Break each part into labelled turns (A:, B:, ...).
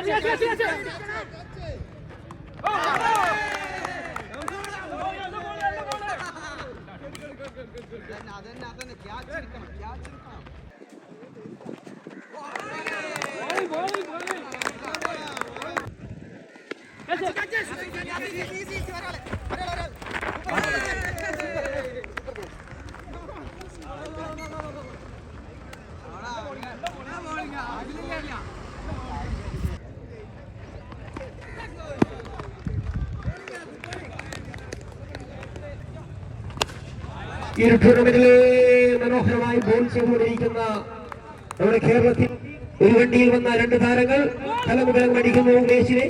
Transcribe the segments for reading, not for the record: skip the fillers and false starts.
A: ഈ ഒരു ടൂർണമെന്റിലെ മനോഹരമായി ബോൾ ചെയ്തുകൊണ്ടിരിക്കുന്ന നമ്മുടെ കേരളത്തിൽ ഒരു വണ്ടിയിൽ വന്ന രണ്ട് താരങ്ങൾ കലമുകലം അടിക്കുന്നു ഉമേഷിനെ.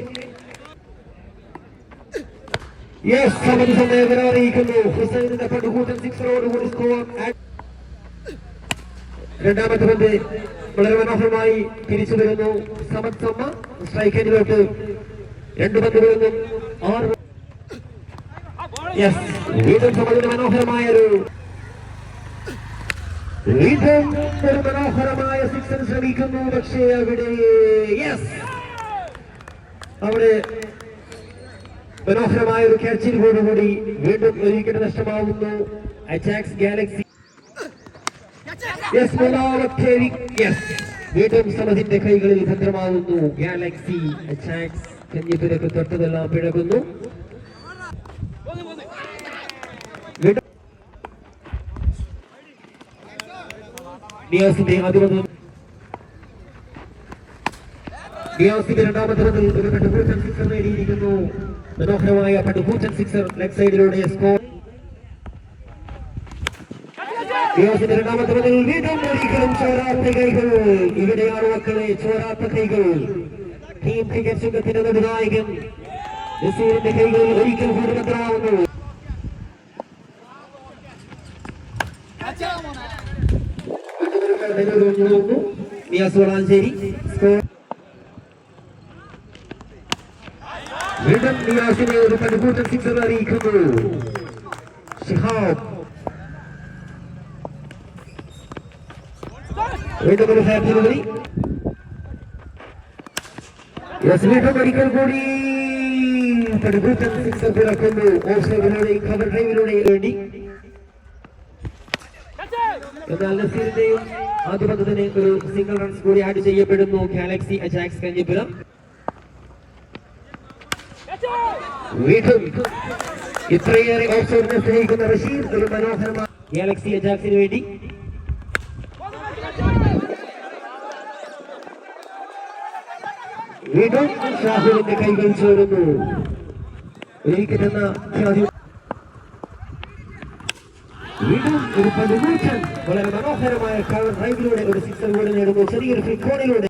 A: സമയം അറിയിക്കുന്നു. ഹുസൈനിന്റെ പടുകൂട്ടൻ സിക്സറോടുകൂടി സ്കോർ. രണ്ടാമത്തെ പന്ത് വളരെ മനോഹരമായി തിരിച്ചു വരുന്നു. സമത് സമ്മ സ്ട്രൈക്കിലേക്ക് രണ്ട് പന്തുകളിൽ നിന്നും 6. വീണ്ടും സമതിന് മനോഹരമായൊരു മനോഹരമായ സിക്സർ ശ്രമിക്കുന്നു. പക്ഷേ അവിടെ മനോഹരമായ ഒരു ക്യാച്ചിനോടുകൂടി വീണ്ടും ഒരു വിക്കറ്റ് നഷ്ടമാവുന്നു. അജാക്സ് ഗാലക്സി വീണ്ടും സമതിന്റെ കൈകളിൽ ഭദ്രമാവുന്നു. Galaxy Ajax കഞ്ഞിപ്പുരക്ക് തൊട്ടതെല്ലാം പിഴകുന്നു. നിയാസിന്റെ ആദ്യമൊന്നും നിയാസിന്റെ രണ്ടാമത്തെ പന്തിൽ ഒരു പടുകൂറ്റൻ സിക്സർ നേടിയിരിക്കുന്നു. മനോഹരമായ പടുകൂറ്റൻ സിക്സർ ലെഗ് സൈഡിലൂടെ സ്കോർ. നിയാസിന്റെ രണ്ടാമത്തെ പന്തിൽ വീണ്ടും ഒരിക്കലും ചോരാത്ത കൈകൾ. ഇവിടെയാണ് മക്കളെ ചോരാത്ത കൈകൾ. ടീം ക്രിക്കറ്റ് സംഘത്തിന്റെ നിർണായകൻ നസീറിന്റെ കൈകളിൽ ഒരിക്കൽ കൂടി ഭദ്രമാവുന്നു. നിയാസ് വളാഞ്ചേരി സ്കോർ. വീണ്ടും നിയാസിനെ ഒരു പടുകൂറ്റൻ സിക്സർ അറിയിക്കുന്നു. ഷിഹാബ് വീണ്ടും ഒരു ഹാപ്പി മതി. വീണ്ടും ഒരിക്കൽ കൂടി പടുകൂറ്റൻ സിക്സർ പിറക്കുന്നു. ഓഫ് സൈഡിലൂടെ കവർ ഡ്രൈവിലൂടെ വേണ്ടി. എന്നാൽ നസീറിന്റെയും ആദ്യ പന്തിന് ഒരു സിംഗിൾ റൺസ് കൂടി ആഡ് ചെയ്യപ്പെടുന്നു. Galaxy Ajax Kanjippuram. വീണ്ടും ഇത്രയേറെ ഓഫ്സൈഡിനെ സ്നേഹിക്കുന്ന റഷീദ് ഒരു മനോഹരമായ ഗാലക്സി അജാക്സിന് വേണ്ടി. വീണ്ടും ഷാഹുലിന്റെ കൈകൾ ചേരുന്നു. ഒരു വിക്കറ്റ് എന്ന വീണ്ടും ഒരു പടുകൂറ്റൻ വളരെ മനോഹരമായ കവർ ഡ്രൈവിലൂടെ ഒരു സിക്സർ കൂടെ നേടുന്നു. ചെറിയൊരു ഫ്ലിക്കോണിലൂടെ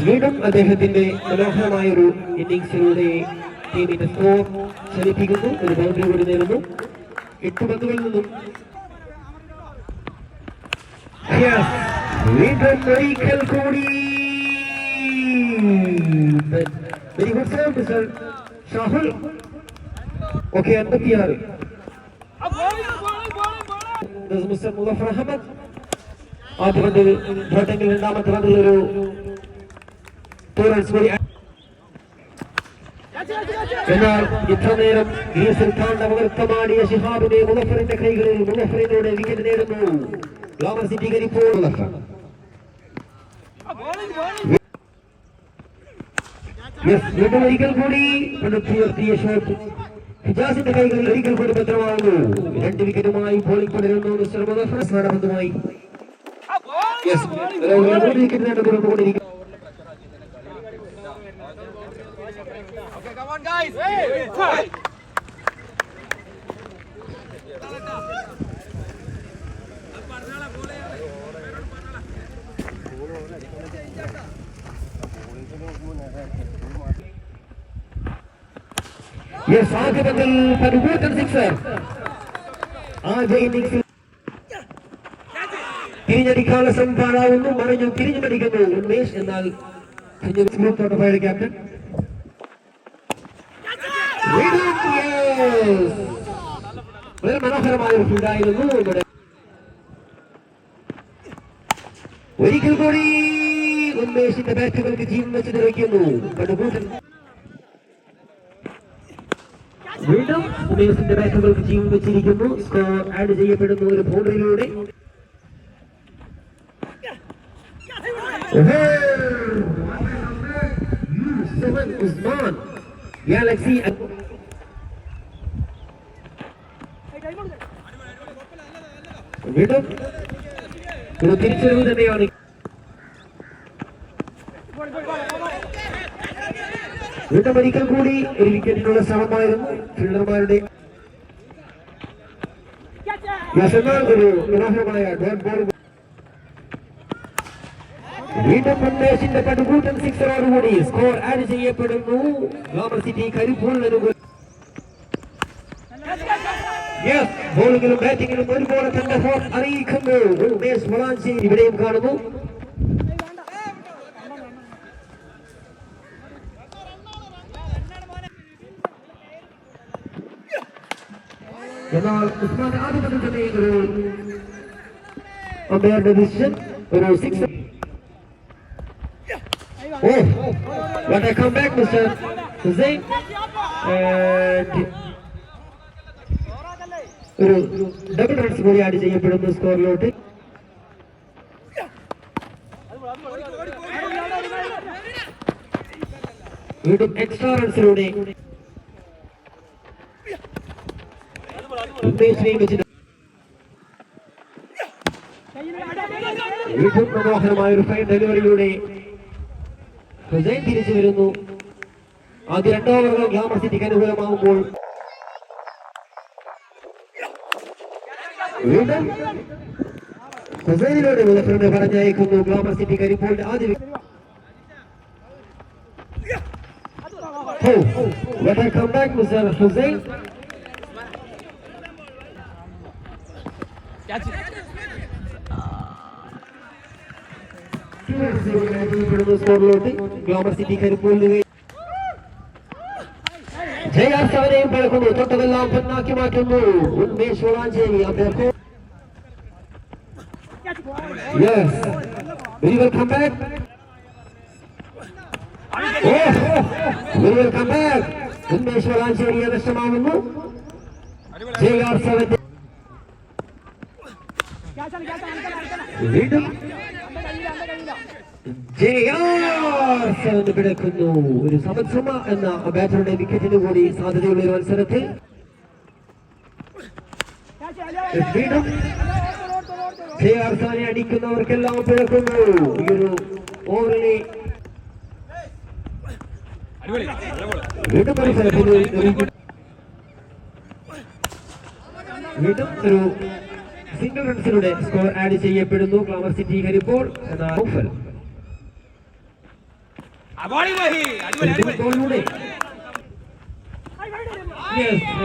A: വീണ്ടും അദ്ദേഹത്തിന്റെ മനോഹരമായ ഒരു ഇന്നിംഗ്സിലൂടെ ടീമിന്റെ സ്കോർ ചലിപ്പിക്കുന്നു. ഒരു ബൗണ്ടറി കൂടി നേടുന്നു. 8 പന്തുകളിൽ നിന്നും വീണ്ടും ഒരിക്കൽ കൂടി very good save mister Shahul. Okay 56. Mister Muzaffar Ahmed ആദ്യ പന്തിൽ ബ്രോട്ടെങ്കിൽ രണ്ടാമത്തെ പന്തിൽ ഒരു 2 റൺസ് കൂടി. എന്നാൽ ഇത്ര നേരം ഗ്രീസിൽ താണ്ഡവനൃത്തമാടിയ ഷിഹാബിനെ മുസഫറിന്റെ കൈകളിൽ മുസഫറിലൂടെ വിക്കറ്റ് നേടുന്നു. ഗ്ലാമർ സിറ്റി കരിപ്പോൾ വീണ്ടും ഒരിക്കൽ കൂടി പടുത്തുയർത്തിയ ഷോട്ട് ഹിജാസിന്റെ കൈകളിൽ ഒരിക്കൽ കൂടി ഭദ്രമാകുന്നു. 2 വിക്കറ്റുമായി ബോളിംഗ് തുടരുന്നു മിസ്റ്റർ മുസഫർ. സ്മരണബന്ധമായി വിക്കറ്റ് നേടുകൊണ്ടിരിക്കുന്നു. ആദ്യ പന്തിൽ പടുകൂറ്റൻ സിക്സർ. ആദ്യ ഇന്നിംഗ്സിൽ തിരിഞ്ഞടിക്കാനുള്ള ശ്രമം പാഴാവുന്നു. മറിഞ്ഞു തിരിഞ്ഞടിക്കുന്നു ഉമേഷ്. എന്നാൽ ക്യാപ്റ്റൻ വളരെ മനോഹരമായ ഒരു ഫീൽഡായിരുന്നു ഇവിടെ. ഒരിക്കൽ കൂടി ഉന്മേഷിന്റെ ബാറ്റുകൾക്ക് ജീവൻ വെച്ച് നിറയ്ക്കുന്നു. പടുകൂട്ടൻ വീണ്ടും ഉമേഷിന്റെ ബാറ്റുകൾക്ക് ജീവൻ വെച്ചിരിക്കുന്നു. സ്കോർ ആഡ് ചെയ്യപ്പെടുന്നു ഒരു ബൗണ്ടറിയിലൂടെ. ഉസ്മാൻ ഗാലക്സി വീണ്ടും ഒരു തിരിച്ചറിവ് തന്നെയാണ്. വീണ്ടും ഒരിക്കൽ കൂടി ഒരു വിക്കറ്റിനുള്ള ശ്രമമായിരുന്നു ഫീൽഡർമാരുടെ. ഒരു മനോഹരമായ ഡോട്ട് ബോൾ. വീണ്ടും ഉന്മേഷിന്റെ പടുകൂട്ടൻ സിക്സറോടുകൂടി സ്കോർ ആഡ് ചെയ്യപ്പെടുന്നു. ഗ്ലാമർ സിറ്റി കരിപ്പൂരിന് ബോളിങ്ങിലും ബാറ്റിങ്ങിലും ഒരുപോലെ തന്റെ ഫോം അറിയിക്കുന്നു ഉമേഷ് വളാഞ്ചേരി. ഇവിടെയും കാണുന്നു. എന്നാൽ ഉസ്മാൻ ആദ്യം തന്നെ ഒരു അമ്പയറുടെ ഡിസിഷൻ ഒരു six. What a comeback, Mr. Hussain. ഒരു ഡബിൾ റൺസ് കൂടി ആഡ് ചെയ്യപ്പെടുന്നു സ്കോറിലോട്ട്. വീണ്ടും എക്സ്ട്രാ റൺസിലൂടെ വീണ്ടും മനോഹരമായ ഒരു ഫൈൻ ഡെലിവറിയിലൂടെ ഹുസൈൻ തിരിച്ചു വരുന്നു. ആദ്യ 2 ഓവറുകൾ ഗ്ലാമർ സിറ്റിക്ക് അനുകൂലമാകുമ്പോൾ വീണ്ടും ഹുസൈനിലൂടെ മുതഫറിനെ പറഞ്ഞയക്കുന്നു ഗ്ലാമർ സിറ്റി കരിപ്പോൾ ആദ്യ. What a comeback, Mr. Hussain. Glamour city കരിപ്പൂരിൽ ജയാസവനെയും പഴക്കുന്നു. തൊട്ടതെല്ലാം പൊന്നാക്കി മാറ്റുന്നു Unmesh Valanchery. Very welcome back. Very welcome back. Unmesh വളാഞ്ചേരിയെ നഷ്ടമാകുന്നു. ജയാസവൻ വീണ്ടും പിടക്കുന്നു. ഒരു സമത്സമ എന്ന ബാറ്ററുടെ വിക്കറ്റിന് കൂടി സാധ്യതയുള്ള ഒരു മത്സരത്തിൽ വീണ്ടും ജയാർസാനെ അടിക്കുന്നവർക്കെല്ലാം പിഴക്കുന്നു. ഈ ഒരു ഓവറിലെ വീണ്ടും ഒരു സ്ഥലത്തിന് വീണ്ടും ഒരു സിംഗിൾ റൺസിലൂടെ സ്കോർ ആഡ് ചെയ്യപ്പെടുന്നു ഗ്ലാമർ സിറ്റി കരിപ്പോൾ എന്ന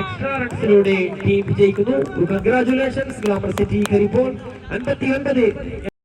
A: എക്സ്ട്രാ റൺസിലൂടെ ടീം വിജയിക്കുന്നു. Congratulations glamour city Karippol. 59